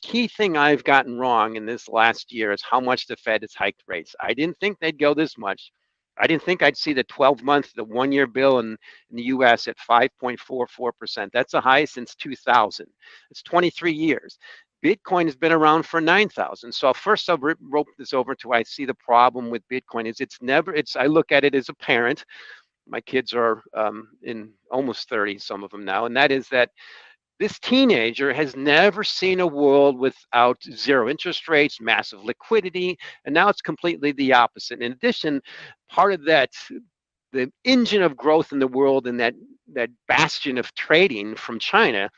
key thing I've gotten wrong in this last year is how much the Fed has hiked rates. I didn't think they'd go this much. I didn't think I'd see the 12-month, the one-year bill in the U.S. at 5.44%. That's the highest since 2000. It's 23 years. Bitcoin has been around for 9,000. So first I'll rope this over to I see the problem with Bitcoin is I look at it as a parent. My kids are in almost 30, some of them now, and that is that this teenager has never seen a world without zero interest rates, massive liquidity, and now it's completely the opposite. In addition, part of that, the engine of growth in the world and that bastion of trading from China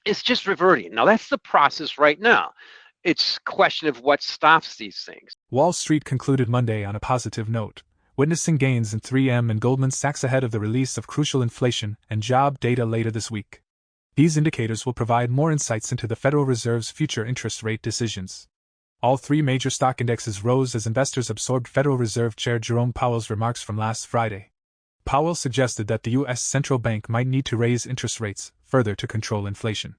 is just reverting. Now that's the process right now. It's a question of what stops these things. Wall Street concluded Monday on a positive note, witnessing gains in 3M and Goldman Sachs ahead of the release of crucial inflation and job data later this week. These indicators will provide more insights into the Federal Reserve's future interest rate decisions. All three major stock indexes rose as investors absorbed Federal Reserve Chair Jerome Powell's remarks from last Friday. Powell suggested that the U.S. central bank might need to raise interest rates further to control inflation.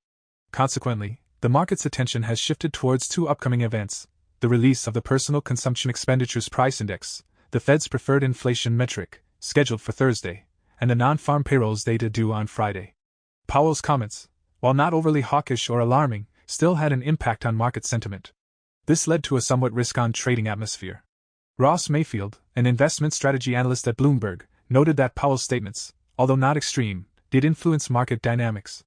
Consequently, the market's attention has shifted towards two upcoming events: the release of the Personal Consumption Expenditures Price Index, the Fed's preferred inflation metric, scheduled for Thursday, and the non-farm payrolls data due on Friday. Powell's comments, while not overly hawkish or alarming, still had an impact on market sentiment. This led to a somewhat risk-on trading atmosphere. Ross Mayfield, an investment strategy analyst at Bloomberg, noted that Powell's statements, although not extreme, did influence market dynamics.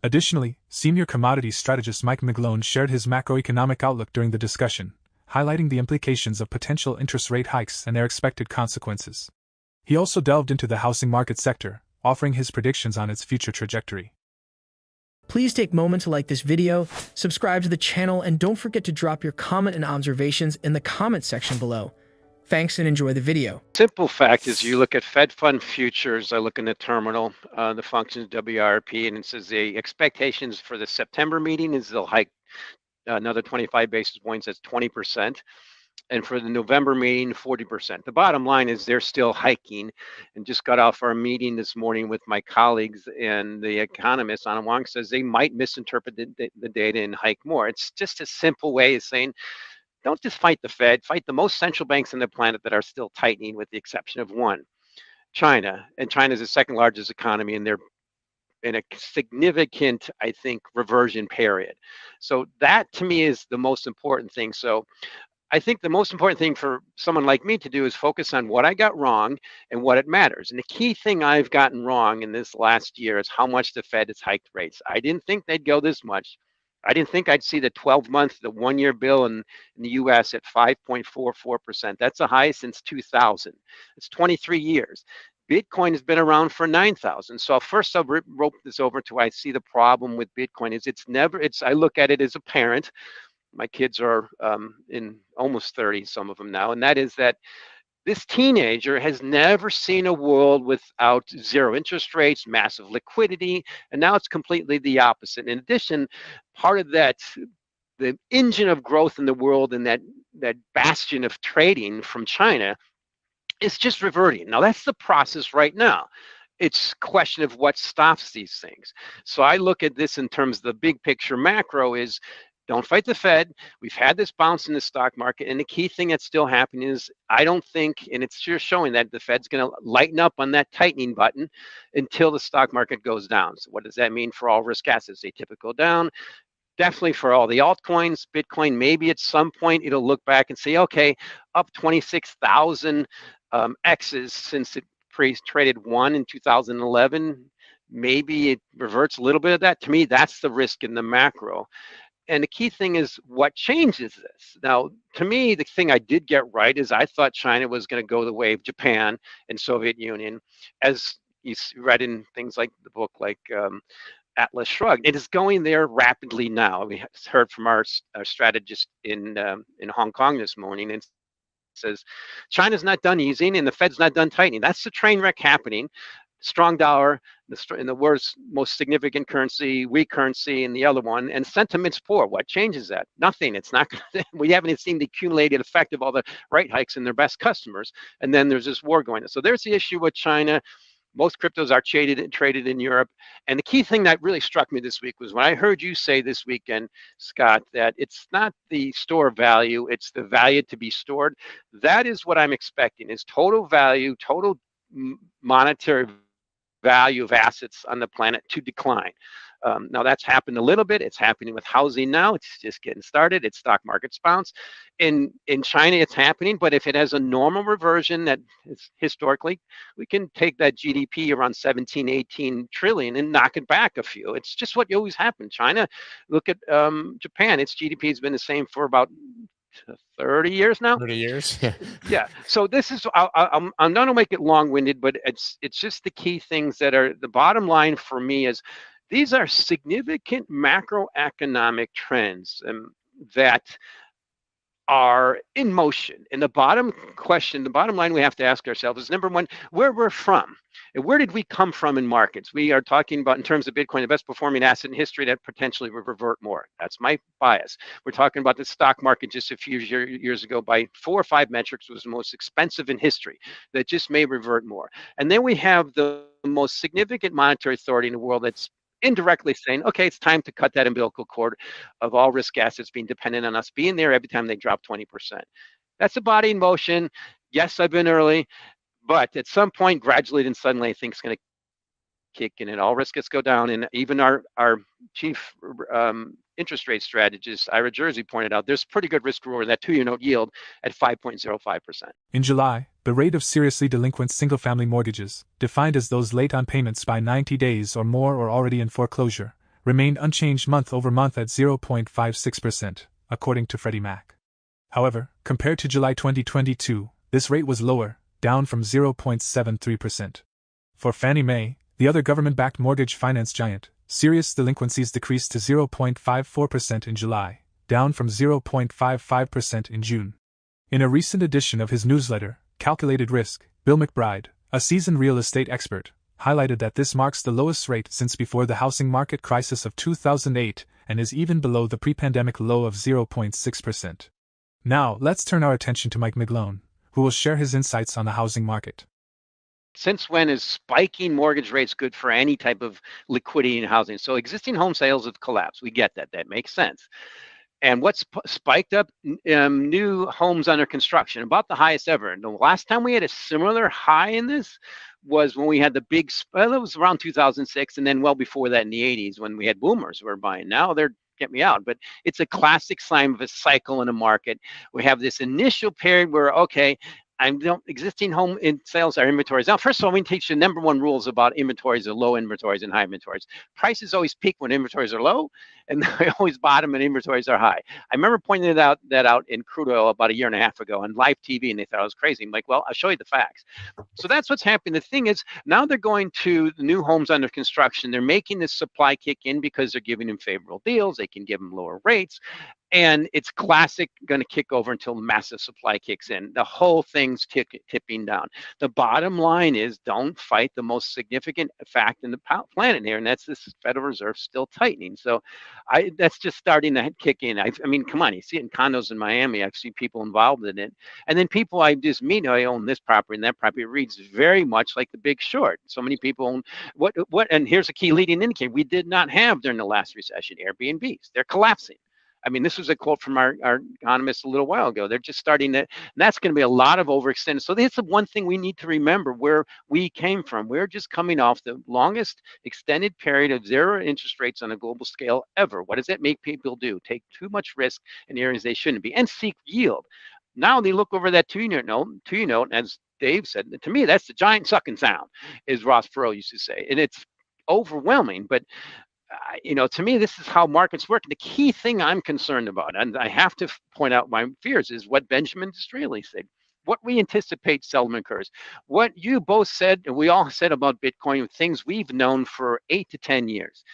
Additionally, senior commodities strategist Mike McGlone shared his macroeconomic outlook during the discussion, highlighting the implications of potential interest rate hikes and their expected consequences. He also delved into the housing market sector, offering his predictions on its future trajectory. Please take a moment to like this video, subscribe to the channel, and don't forget to drop your comment and observations in the comment section below. Thanks and enjoy the video. Simple fact is you look at Fed fund futures, I look in the terminal, the functions WRP, and it says the expectations for the September meeting is they'll hike another 25 basis points, that's 20%. And for the November meeting, 40%. The bottom line is they're still hiking, and just got off our meeting this morning with my colleagues, and the economist, Anna Wong, says they might misinterpret the data and hike more. It's just a simple way of saying, don't just fight the Fed, fight the most central banks on the planet that are still tightening, with the exception of one, China. And China is the second largest economy, and they're in a significant, I think, reversion period. So that to me is the most important thing. So I think the most important thing for someone like me to do is focus on what I got wrong and what it matters. And the key thing I've gotten wrong in this last year is how much the Fed has hiked rates. I didn't think they'd go this much. I didn't think I'd see the 12-month, the one-year bill in the U.S. at 5.44%. That's the highest since 2000. It's 23 years. Bitcoin has been around for 9,000. So first I'll rope this over to I see the problem with Bitcoin is I look at it as a parent. My kids are in almost 30, some of them now, and that is that this teenager has never seen a world without zero interest rates, massive liquidity, and now it's completely the opposite. In addition, part of that, the engine of growth in the world and that bastion of trading from China is just reverting. Now that's the process right now. It's a question of what stops these things. So I look at this in terms of the big picture macro is, don't fight the Fed. We've had this bounce in the stock market, and the key thing that's still happening is I don't think, and it's just showing that the Fed's going to lighten up on that tightening button until the stock market goes down. So what does that mean for all risk assets? They typically go down. Definitely for all the altcoins, Bitcoin, maybe at some point it'll look back and say, okay, up 26,000 X's since it traded one in 2011. Maybe it reverts a little bit of that. To me, that's the risk in the macro. And the key thing is what changes this. Now, to me, the thing I did get right is I thought China was going to go the way of Japan and Soviet Union, as you read in things like the book, like Atlas Shrugged. It is going there rapidly now. We heard from our strategist in Hong Kong this morning, and says China's not done easing and the Fed's not done tightening. That's the train wreck happening. Strong dollar, in the worst, most significant currency, weak currency, and the other one, and sentiment's poor. What changes that? Nothing. It's not. We haven't seen the accumulated effect of all the rate hikes in their best customers, and then there's this war going on. So there's the issue with China. Most cryptos are traded in Europe. And the key thing that really struck me this week was when I heard you say this weekend, Scott, that it's not the store value, it's the value to be stored. That is what I'm expecting, is total value, total monetary value of assets on the planet to decline. Now that's happened a little bit. It's happening with housing now. It's just getting started. It's stock market's bounce. In China, it's happening. But if it has a normal reversion that is historically, we can take that GDP around 17, 18 trillion and knock it back a few. It's just what always happened. China, look at Japan. Its GDP has been the same for about 30 years now. 30 years. Yeah. Yeah. So this is, I'm not going to make it long-winded, but it's just the key things that are the bottom line for me is these are significant macroeconomic trends that are in motion. And the bottom line we have to ask ourselves is, number one, where we're from. And where did we come from in markets? We are talking about, in terms of Bitcoin, the best performing asset in history that potentially will revert more. That's my bias. We're talking about the stock market just a few years ago by 4 or 5 metrics was the most expensive in history that just may revert more. And then we have the most significant monetary authority in the world that's indirectly saying, okay, it's time to cut that umbilical cord of all risk assets being dependent on us being there every time they drop 20%. That's a body in motion. Yes, I've been early, but at some point, gradually and suddenly, things going to kick in and all risks go down. And even our chief interest rate strategist, Ira Jersey, pointed out there's pretty good risk reward, that 2-year note yield at 5.05%. In July, the rate of seriously delinquent single-family mortgages, defined as those late on payments by 90 days or more or already in foreclosure, remained unchanged month over month at 0.56%, according to Freddie Mac. However, compared to July 2022, this rate was lower, down from 0.73%. For Fannie Mae, the other government-backed mortgage finance giant, serious delinquencies decreased to 0.54% in July, down from 0.55% in June. In a recent edition of his newsletter, Calculated Risk, Bill McBride, a seasoned real estate expert, highlighted that this marks the lowest rate since before the housing market crisis of 2008 and is even below the pre-pandemic low of 0.6%. Now, let's turn our attention to Mike McGlone, who will share his insights on the housing market. Since when is spiking mortgage rates good for any type of liquidity in housing? So existing home sales have collapsed. We get that. That makes sense. And what's spiked up? New homes under construction, about the highest ever. And the last time we had a similar high in this was when we had the big, well, it was around 2006, and then well before that in the 80s when we had boomers who were buying. Now they're, get me out, but it's a classic sign of a cycle in a market. We have this initial period where, okay, existing home in sales are inventories. Now, first of all, we teach the number one rules about inventories are low inventories and high inventories. Prices always peak when inventories are low, and they always bottom when inventories are high. I remember pointing that out in crude oil about 1.5 years ago on live TV, and they thought I was crazy. I'm like, well, I'll show you the facts. So that's what's happening. The thing is, now they're going to the new homes under construction. They're making this supply kick in because they're giving them favorable deals. They can give them lower rates. And it's classic, going to kick over until massive supply kicks in. The whole thing's tipping down. The bottom line is, don't fight the most significant fact in the planet here, and that's this Federal Reserve still tightening. So that's just starting to kick in. I mean, come on, you see it in condos in Miami. I've seen people involved in it. And then people I just meet, I own this property and that property. It reads very much like The Big Short. So many people own what, and here's a key leading indicator we did not have during the last recession, Airbnbs. They're collapsing. I mean, this was a quote from our economists a little while ago. They're just starting to, and that's going to be a lot of overextended. So that's the one thing we need to remember where we came from. We're just coming off the longest extended period of zero interest rates on a global scale ever. What does that make people do? Take too much risk in areas they shouldn't be and seek yield. Now they look over that two-year note, as Dave said, to me, that's the giant sucking sound, as Ross Perot used to say. And it's overwhelming, but to me, this is how markets work. The key thing I'm concerned about, and I have to point out my fears, is what Benjamin Disraeli said. What we anticipate seldom occurs. What you both said, and we all said about Bitcoin, things we've known for 8 to 10 years.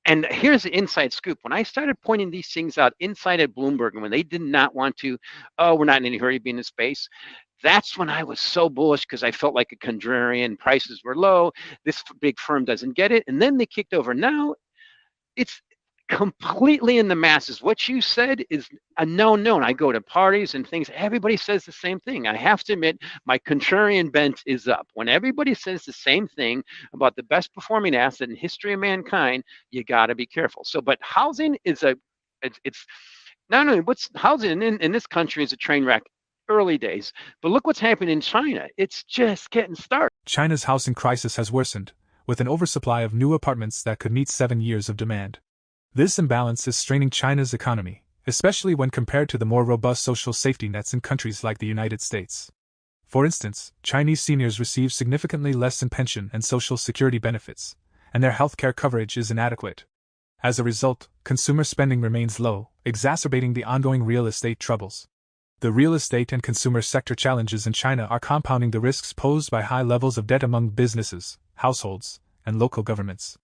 And here's the inside scoop. When I started pointing these things out inside at Bloomberg, and when they did not want to, we're not in any hurry to be in the space, that's when I was so bullish because I felt like a contrarian. Prices were low. This big firm doesn't get it. And then they kicked over. Now it's completely in the masses. What you said is a known. I go to parties and things. Everybody says the same thing. I have to admit, my contrarian bent is up. When everybody says the same thing about the best performing asset in history of mankind, you got to be careful. So, but housing is it's not only what's housing in this country is a train wreck. Early days, but look what's happening in China. It's just getting started. China's housing crisis has worsened, with an oversupply of new apartments that could meet 7 years of demand. This imbalance is straining China's economy, especially when compared to the more robust social safety nets in countries like the United States. For instance, Chinese seniors receive significantly less in pension and social security benefits, and their healthcare coverage is inadequate. As a result, consumer spending remains low, exacerbating the ongoing real estate troubles. The real estate and consumer sector challenges in China are compounding the risks posed by high levels of debt among businesses, households, and local governments.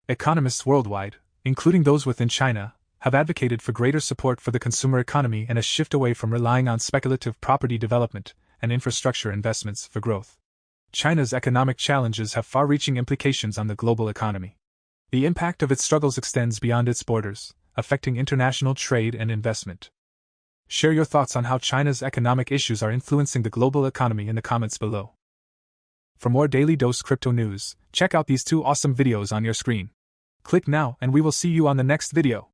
Economists worldwide, including those within China, have advocated for greater support for the consumer economy and a shift away from relying on speculative property development and infrastructure investments for growth. China's economic challenges have far-reaching implications on the global economy. The impact of its struggles extends beyond its borders, affecting international trade and investment. Share your thoughts on how China's economic issues are influencing the global economy in the comments below. For more Daily Dose Crypto news, check out these 2 awesome videos on your screen. Click now and we will see you on the next video.